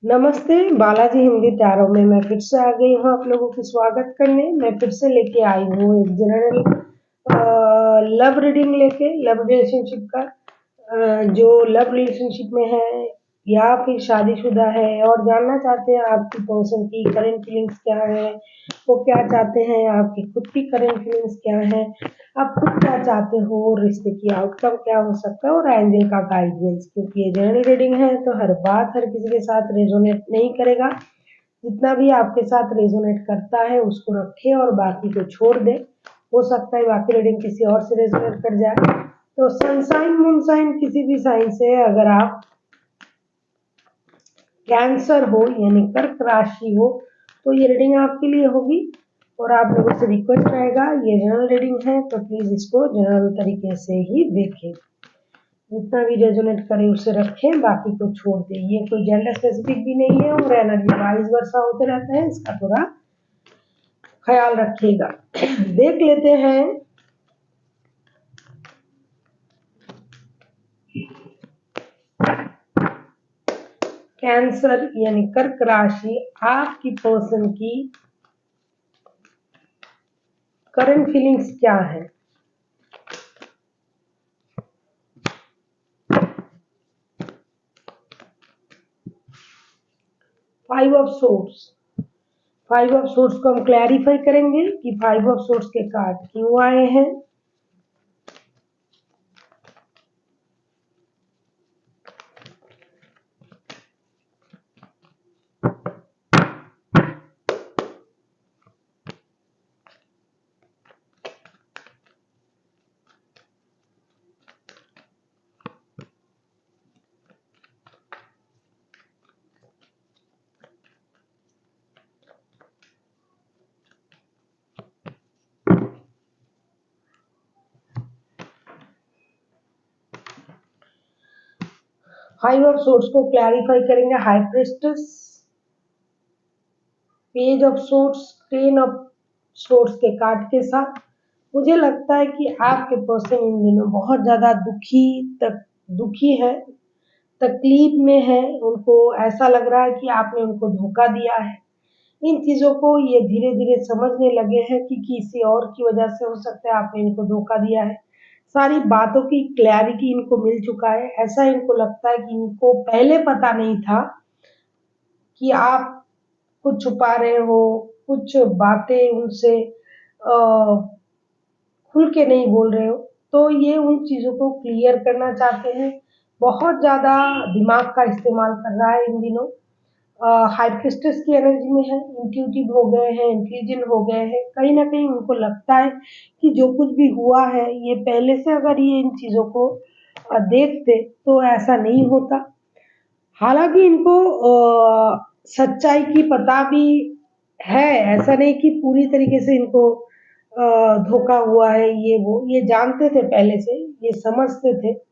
नमस्ते, बालाजी हिंदी टैरो में मैं फिर से आ गई हूँ आप लोगों की स्वागत करने। मैं फिर से लेके आई हूँ एक जनरल लव रीडिंग लेके, लव रिलेशनशिप का। जो लव रिलेशनशिप में है या फिर शादीशुदा है और जानना चाहते हैं आपकी पर्सन की करंट फीलिंग्स क्या है, वो क्या चाहते हैं, आपकी खुद की करंट फीलिंग्स क्या है, आप खुद क्या चाहते हो, रिश्ते की आउटकम क्या हो सकता है और एंजल का गाइडेंस। क्योंकि ये जनरल रीडिंग है तो हर बात हर किसी के साथ रेजोनेट नहीं करेगा। जितना भी आपके साथ रेजोनेट करता है उसको रखें और बाकी को छोड़ दें। हो सकता है बाकी रीडिंग किसी और से रेजोनेट कर जाए। तो सनसाइन मूनसाइन किसी भी साइन से अगर आप कैंसर हो यानी कर्क राशि हो तो ये रीडिंग आपके लिए होगी। और आप लोगों से रिक्वेस्ट रहेगा, ये जनरल रीडिंग है तो प्लीज इसको जनरल तरीके से ही देखें। जितना भी रेजोनेट करे उसे रखें, बाकी को छोड़ दें। ये कोई जेंडर स्पेसिफिक भी नहीं है और एनर्जी वाइज वर्षा होते रहता है, इसका थोड़ा ख्याल रखिएगा। देख लेते हैं कैंसर यानी कर्क राशि आपकी पर्सन की करंट फीलिंग्स क्या है। Five of swords, five of swords को हम क्लैरिफाई करेंगे कि फाइव ऑफ सोर्ड्स के कार्ड क्यों आए हैं। फाइव ऑफ सोर्ड्स को क्लैरिफाई करेंगे high priestess, page of swords, ten of swords के कार्ड के साथ। मुझे लगता है कि आपके पर्सन इन दिनों बहुत ज्यादा दुखी है, तकलीफ में है। उनको ऐसा लग रहा है कि आपने उनको धोखा दिया है। इन चीजों को ये धीरे धीरे समझने लगे हैं कि किसी और की वजह से हो सकता है आपने इनको धोखा दिया है। सारी बातों की क्लैरिटी इनको मिल चुका है। ऐसा इनको लगता है कि इनको पहले पता नहीं था कि आप कुछ छुपा रहे हो, कुछ बातें उनसे खुल के नहीं बोल रहे हो। तो ये उन चीज़ों को क्लियर करना चाहते हैं। बहुत ज़्यादा दिमाग का इस्तेमाल कर रहा है इन दिनों। हाई प्रिस्टेस की एनर्जी में है, इंट्यूटिव हो गए हैं, इंटेलिजेंट हो गए हैं। कहीं ना कहीं उनको लगता है कि जो कुछ भी हुआ है ये पहले से अगर ये इन चीज़ों को देखते तो ऐसा नहीं होता। हालांकि इनको सच्चाई की पता भी है, ऐसा नहीं कि पूरी तरीके से इनको धोखा हुआ है। ये जानते थे पहले से, ये समझते थे।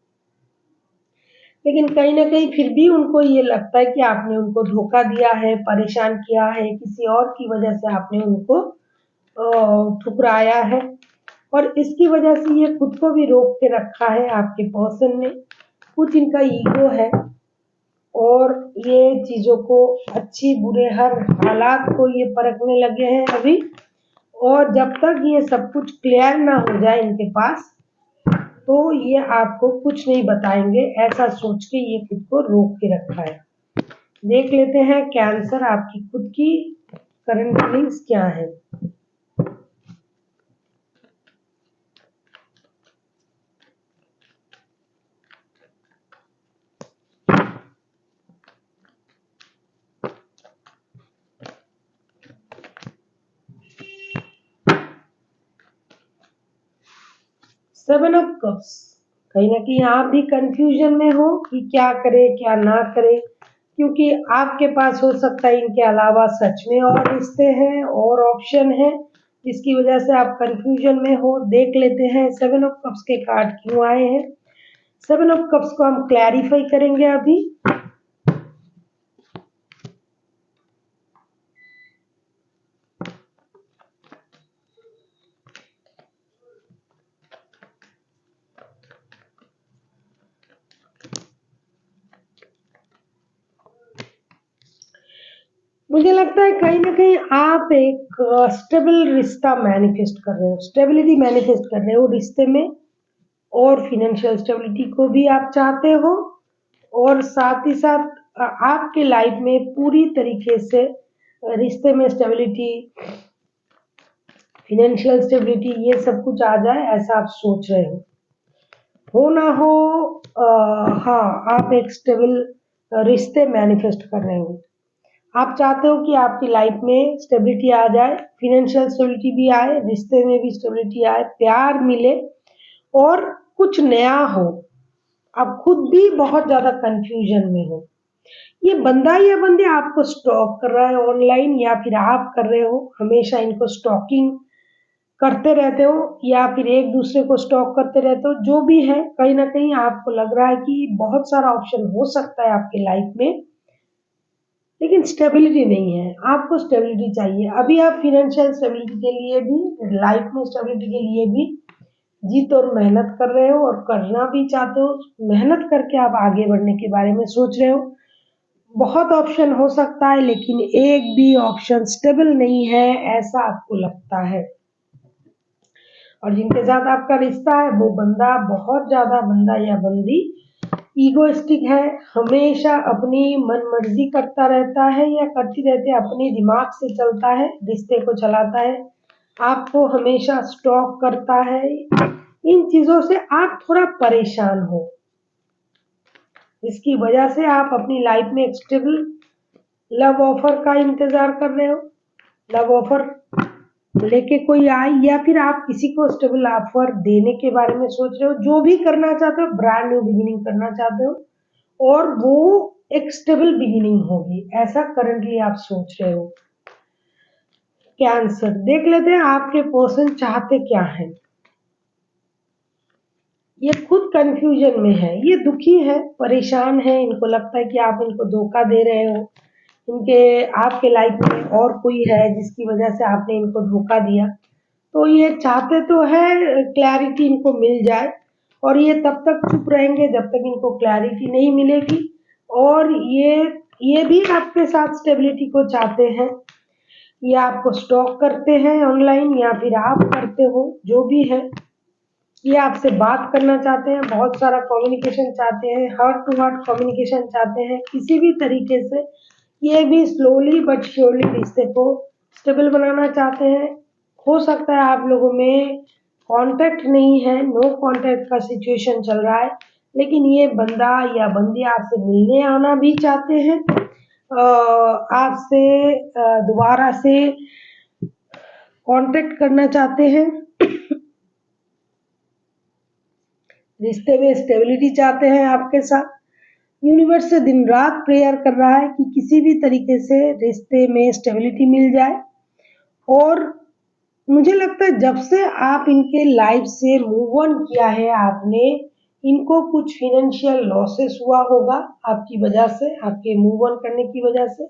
लेकिन कहीं ना कहीं फिर भी उनको ये लगता है कि आपने उनको धोखा दिया है, परेशान किया है, किसी और की वजह से आपने उनको ठुकराया है। और इसकी वजह से ये खुद को भी रोक के रखा है आपके पर्सन ने। कुछ इनका ईगो है और ये चीजों को अच्छी बुरे हर हालात को ये परखने लगे हैं अभी। और जब तक ये सब कुछ क्लियर ना हो जाए इनके पास तो ये आपको कुछ नहीं बताएंगे, ऐसा सोच के ये खुद को रोक के रखा है। देख लेते हैं कैंसर आपकी खुद की करंट फीलिंग्स क्या है। 7 ऑफ कप्स, कहीं ना कहीं आप भी कंफ्यूजन में हो कि क्या करे क्या ना करे। क्योंकि आपके पास हो सकता है इनके अलावा सच में और रिश्ते हैं और ऑप्शन है, जिसकी वजह से आप कंफ्यूजन में हो। देख लेते हैं 7 ऑफ कप्स के कार्ड क्यों आए हैं। 7 ऑफ कप्स को हम क्लैरिफाई करेंगे अभी। मुझे लगता है कहीं ना कहीं आप एक स्टेबल रिश्ता मैनिफेस्ट कर रहे हो, स्टेबिलिटी मैनिफेस्ट कर रहे हो रिश्ते में, और फिनेंशियल स्टेबिलिटी को भी आप चाहते हो, और साथ ही साथ आपके लाइफ में पूरी तरीके से रिश्ते में स्टेबिलिटी, फिनेंशियल स्टेबिलिटी, ये सब कुछ आ जाए, ऐसा आप सोच रहे हो ना हो। हाँ, आप एक स्टेबल रिश्ते मैनिफेस्ट कर रहे हो। आप चाहते हो कि आपकी लाइफ में स्टेबिलिटी आ जाए, फिनेंशियल स्टेबिलिटी भी आए, रिश्ते में भी स्टेबिलिटी आए, प्यार मिले और कुछ नया हो। आप खुद भी बहुत ज्यादा कंफ्यूजन में हो। ये बंदा या बंदे आपको स्टॉक कर रहा है ऑनलाइन, या फिर आप कर रहे हो, हमेशा इनको स्टॉकिंग करते रहते हो, या फिर एक दूसरे को स्टॉक करते रहते हो, जो भी है, कहीं ना कहीं आपको लग रहा है कि बहुत सारा ऑप्शन हो सकता है आपकी लाइफ में, लेकिन स्टेबिलिटी नहीं है। आपको स्टेबिलिटी चाहिए। अभी आप फिनेंशियल स्टेबिलिटी के लिए भी, लाइफ में स्टेबिलिटी के लिए भी जी तोड़ मेहनत कर रहे हो, और करना भी चाहते हो। मेहनत करके आप आगे बढ़ने के बारे में सोच रहे हो। बहुत ऑप्शन हो सकता है, लेकिन एक भी ऑप्शन स्टेबल नहीं है, ऐसा आपको लगता है। और जिनके साथ आपका रिश्ता है वो बंदा बहुत ज्यादा, बंदा या बंदी ईगोइस्टिक है, हमेशा अपनी मन मर्जी करता रहता है या करती रहती है, अपने दिमाग से चलता है, रिश्ते को चलाता है, आपको हमेशा स्टॉक करता है। इन चीजों से आप थोड़ा परेशान हो, जिसकी वजह से आप अपनी लाइफ में एक स्टेबल लव ऑफर का इंतजार कर रहे हो। लव ऑफर लेके कोई आए, या फिर आप किसी को स्टेबल ऑफर देने के बारे में सोच रहे हो। जो भी करना चाहते हो, ब्रांड न्यू बिगिनिंग करना चाहते हो, और वो एक स्टेबल बिगिनिंग होगी, ऐसा करंटली आप सोच रहे हो। कैंसर, देख लेते हैं आपके पर्सन चाहते क्या है। ये खुद कंफ्यूजन में है, ये दुखी है, परेशान है, इनको लगता है कि आप इनको धोखा दे रहे हो। इनके आपके लाइफ में और कोई है जिसकी वजह से आपने इनको धोखा दिया। तो ये चाहते तो है क्लैरिटी इनको मिल जाए, और ये तब तक चुप रहेंगे जब तक इनको क्लैरिटी नहीं मिलेगी। और ये भी आपके साथ स्टेबिलिटी को चाहते हैं, या आपको स्टॉक करते हैं ऑनलाइन, या फिर आप करते हो, जो भी है। ये आपसे बात करना चाहते हैं, बहुत सारा कम्युनिकेशन चाहते हैं, हार्ट टू हार्ट कम्युनिकेशन चाहते हैं, किसी भी तरीके से। ये भी स्लोली बट श्योरली रिश्ते को स्टेबल बनाना चाहते हैं। हो सकता है आप लोगों में कांटेक्ट नहीं है, नो कांटेक्ट का सिचुएशन चल रहा है, लेकिन ये बंदा या बंदी आपसे मिलने आना भी चाहते हैं, आपसे दोबारा से कांटेक्ट करना चाहते हैं, रिश्ते में स्टेबिलिटी चाहते हैं आपके साथ। यूनिवर्स से दिन रात प्रेयर कर रहा है कि किसी भी तरीके से रिश्ते में स्टेबिलिटी मिल जाए। और मुझे लगता है जब से आप इनके लाइफ से मूव ऑन किया है आपने, इनको कुछ फिनेंशियल लॉसेस हुआ होगा आपकी वजह से, आपके मूव ऑन करने की वजह से,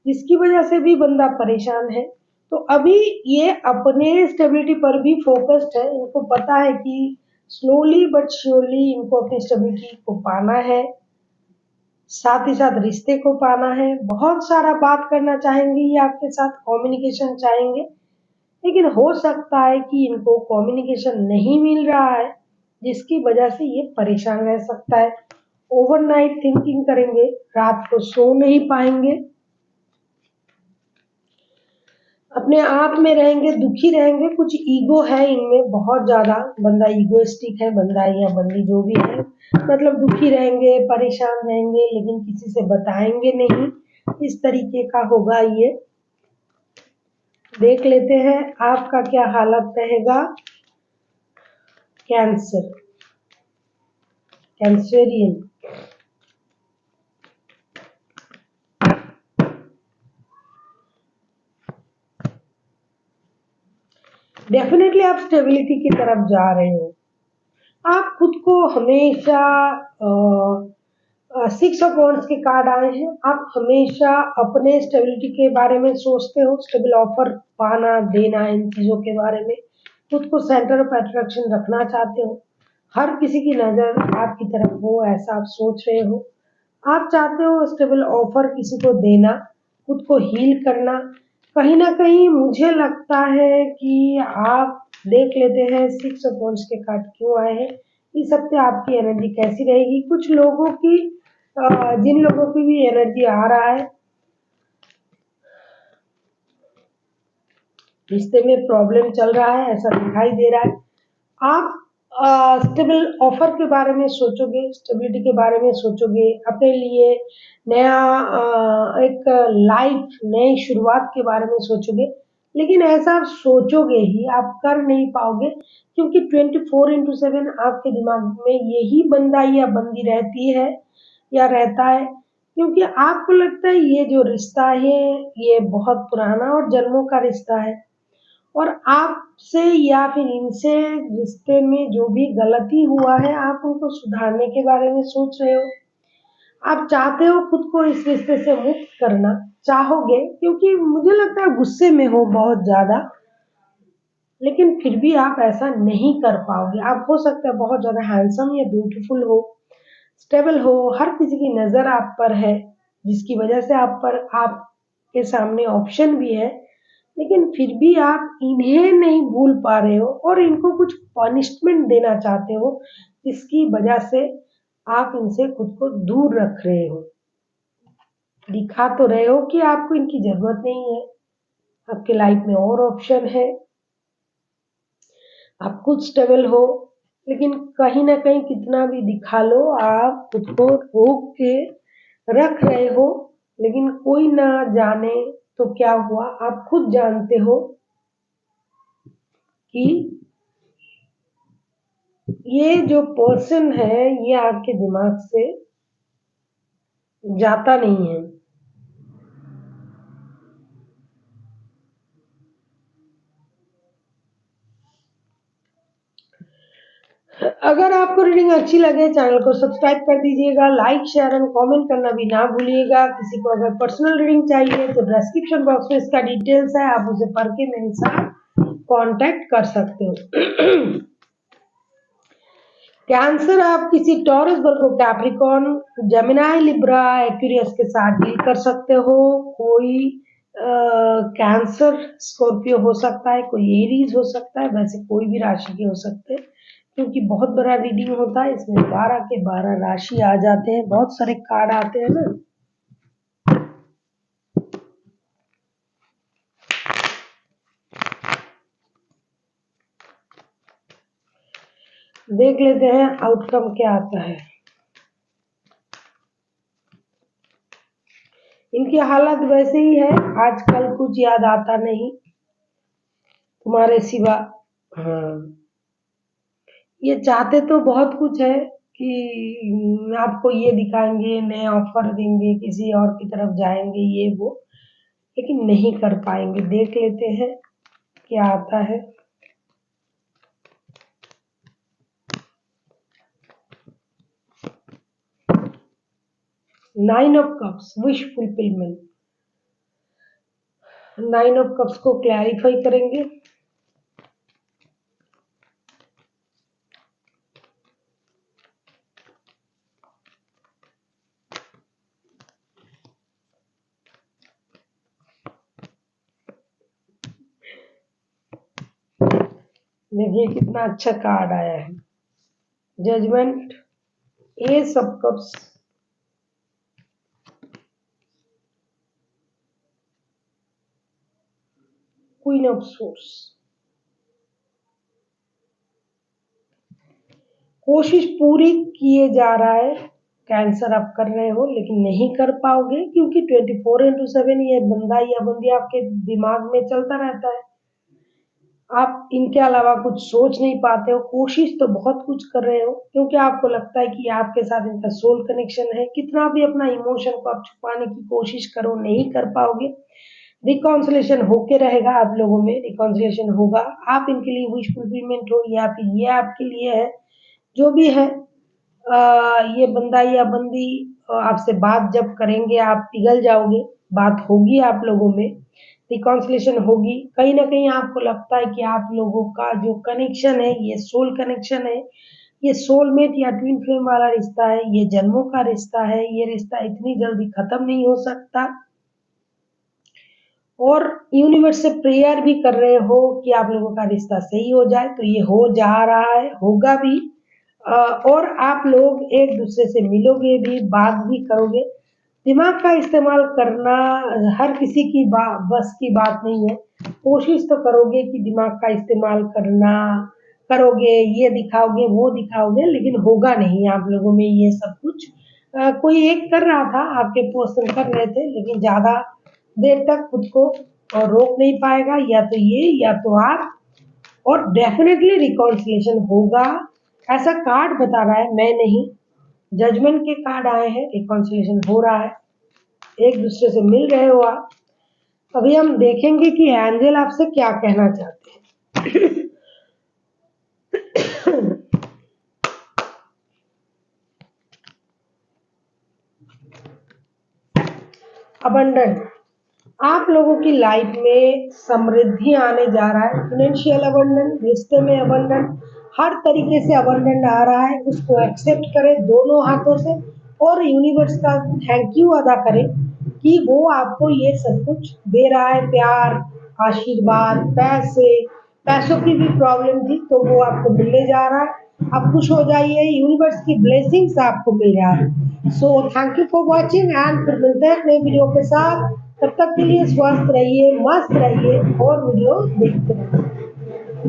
जिसकी वजह से भी बंदा परेशान है। तो अभी ये अपने स्टेबिलिटी पर भी फोकस्ड है। इनको पता है कि स्लोली बट श्योरली इनको अपनी स्टेबिलिटी को पाना है, साथ ही साथ रिश्ते को पाना है। बहुत सारा बात करना चाहेंगे ये आपके साथ, कम्युनिकेशन चाहेंगे, लेकिन हो सकता है कि इनको कम्युनिकेशन नहीं मिल रहा है, जिसकी वजह से ये परेशान रह सकता है। ओवरनाइट थिंकिंग करेंगे, रात को सो नहीं पाएंगे, अपने आप में रहेंगे, दुखी रहेंगे। कुछ ईगो है इनमें बहुत ज्यादा, बंदा ईगोइस्टिक है, बंदा या बंदी जो भी है, मतलब दुखी रहेंगे, परेशान रहेंगे, लेकिन किसी से बताएंगे नहीं, इस तरीके का होगा ये। देख लेते हैं आपका क्या हालत रहेगा। कैंसर, कैंसरियन, डेफिनेटली आप स्टेबिलिटी की तरफ जा रहे हो। आप खुद को हमेशा 6 ऑफ वांड्स के कार्ड आए हैं। आप हमेशा अपने स्टेबिलिटी के बारे में सोचते हो, स्टेबल ऑफर पाना देना, इन चीजों के बारे में खुद को सेंटर ऑफ अट्रैक्शन रखना चाहते हो। हर किसी की नजर आपकी तरफ हो, ऐसा आप सोच रहे हो। आप चाहते हो स्टेबल ऑफर किसी को देना, खुद को हील करना। कहीं ना कहीं मुझे लगता है कि आप देख लेते हैं 6 ऑफ वॉन्ड्स के कार्ड क्यों आए हैं। इस हफ्ते आपकी एनर्जी कैसी रहेगी। कुछ लोगों की जिन लोगों की भी एनर्जी आ रहा है, रिश्ते में प्रॉब्लम चल रहा है ऐसा दिखाई दे रहा है। आप स्टेबल ऑफर के बारे में सोचोगे, स्टेबिलिटी के बारे में सोचोगे, अपने लिए नया एक लाइफ, नई शुरुआत के बारे में सोचोगे। लेकिन ऐसा आप सोचोगे ही, आप कर नहीं पाओगे, क्योंकि 24/7 आपके दिमाग में यही बंदा या बंदी रहती है या रहता है। क्योंकि आपको लगता है ये जो रिश्ता है ये बहुत पुराना और जन्मों का रिश्ता है, और आपसे या फिर इनसे रिश्ते में जो भी गलती हुआ है आप उनको सुधारने के बारे में सोच रहे हो। आप चाहते हो खुद को इस रिश्ते से मुक्त करना चाहोगे, क्योंकि मुझे लगता है गुस्से में हो बहुत ज्यादा, लेकिन फिर भी आप ऐसा नहीं कर पाओगे। आप हो सकता है बहुत ज्यादा हैंडसम या ब्यूटीफुल हो, स्टेबल हो, हर किसी की नजर आप पर है, जिसकी वजह से आप पर आपके सामने ऑप्शन भी है, लेकिन फिर भी आप इन्हें नहीं भूल पा रहे हो और इनको कुछ पनिशमेंट देना चाहते हो, जिसकी वजह से आप इनसे खुद को दूर रख रहे हो। दिखा तो रहे हो कि आपको इनकी जरूरत नहीं है, आपके लाइफ में और ऑप्शन है, आप खुद स्टेबल हो, लेकिन कहीं ना कहीं कितना भी दिखा लो आप खुद को रोक के रख रहे हो। लेकिन कोई ना जाने तो क्या हुआ, आप खुद जानते हो कि ये जो पर्सन है ये आपके दिमाग से जाता नहीं है। अगर आपको रीडिंग अच्छी लगे चैनल को सब्सक्राइब कर दीजिएगा, लाइक शेयर एंड कमेंट करना भी ना भूलिएगा। किसी को अगर पर्सनल रीडिंग चाहिए तो डिस्क्रिप्शन बॉक्स में इसका डिटेल्स है, आप उसे पढ़ के मेरे साथ कांटेक्ट कर सकते हो। कैंसर आप किसी टॉरस, वर्गो, कैप्रिकॉर्न, जेमिनाई, लिब्रा, एक्वेरियस के साथ डील कर सकते हो। कोई कैंसर स्कॉर्पियो हो सकता है, कोई एरीज हो सकता है, वैसे कोई भी राशि के हो सकते हैं, क्योंकि बहुत बड़ा रीडिंग होता है, इसमें 12 के 12 राशि आ जाते हैं, बहुत सारे कार्ड आते हैं ना। देख लेते हैं आउटकम क्या आता है। इनकी हालत वैसे ही है, आजकल कुछ याद आता नहीं तुम्हारे सिवा। हाँ, ये चाहते तो बहुत कुछ है कि आपको ये दिखाएंगे, नए ऑफर देंगे, किसी और की तरफ जाएंगे, ये वो, लेकिन नहीं कर पाएंगे। देख लेते हैं क्या आता है। 9 of cups, wish fulfilment. 9 of cups को क्लैरिफाई करेंगे। देखिए कितना अच्छा कार्ड आया है, judgement, ace of cups, queen of swords. कोशिश पूरी किए जा रहा है, कैंसर आप कर रहे हो, लेकिन नहीं कर पाओगे, क्योंकि 24/7 ये बंदा या बंदी आपके दिमाग में चलता रहता है। आप इनके अलावा कुछ सोच नहीं पाते हो। कोशिश तो बहुत कुछ कर रहे हो, क्योंकि आपको लगता है कि आपके साथ इनका सोल कनेक्शन है। कितना भी अपना इमोशन को आप छुपाने की कोशिश करो, नहीं कर पाओगे। रिकॉन्सिलेशन होके रहेगा, आप लोगों में रिकॉन्सिलेशन होगा। आप इनके लिए विश फुलफिलमेंट हो या फिर ये आपके लिए है, जो भी है। ये बंदा या बंदी आपसे बात जब करेंगे आप पिघल जाओगे, बात होगी आप लोगों में, रिकॉन्सिलेशन होगी। कहीं ना कहीं आपको लगता है कि आप लोगों का जो कनेक्शन है ये सोल कनेक्शन है, ये सोलमेट या ट्विन फ्लेम वाला रिश्ता है, ये जन्मों का रिश्ता है। ये रिश्ता इतनी जल्दी खत्म नहीं हो सकता। और यूनिवर्स से प्रेयर भी कर रहे हो कि आप लोगों का रिश्ता सही हो जाए, तो ये हो जा रहा है, होगा भी। और आप लोग एक दूसरे से मिलोगे भी, बात भी करोगे। दिमाग का इस्तेमाल करना हर किसी की बस की बात नहीं है। कोशिश तो करोगे कि दिमाग का इस्तेमाल करना करोगे, ये दिखाओगे वो दिखाओगे, लेकिन होगा नहीं आप लोगों में ये सब कुछ। कोई एक कर रहा था, आपके पोषण कर रहे थे, लेकिन ज़्यादा देर तक खुद को रोक नहीं पाएगा, या तो ये या तो आप। और डेफिनेटली रिकॉन्सिलेशन होगा, ऐसा कार्ड बता रहा है, मैं नहीं। जजमेंट के कार्ड आए हैं, रिकॉन्सिलेशन हो रहा है, एक दूसरे से मिल रहे हो आप। अभी हम देखेंगे कि एंजल आपसे क्या कहना चाहते हैं। अबंडन, आप लोगों की लाइफ में समृद्धि आने जा रहा है, फाइनेंशियल अबंडन, रिश्ते में अबंडन, हर तरीके से अबंडन आ रहा है। उसको एक्सेप्ट करें दोनों हाथों से, और यूनिवर्स का थैंक यू अदा करें कि वो आपको ये सब कुछ दे रहा है, प्यार, आशीर्वाद, पैसे। पैसों की भी प्रॉब्लम थी, तो वो आपको मिलने जा रहा है। आप खुश हो जाइए, यूनिवर्स की ब्लेसिंग्स आपको मिल रहा है। So thank you for watching, and फिर मिलते हैं नए वीडियो के साथ। तब तक के लिए स्वस्थ रहिए, मस्त रहिए और वीडियो देखते रहिए।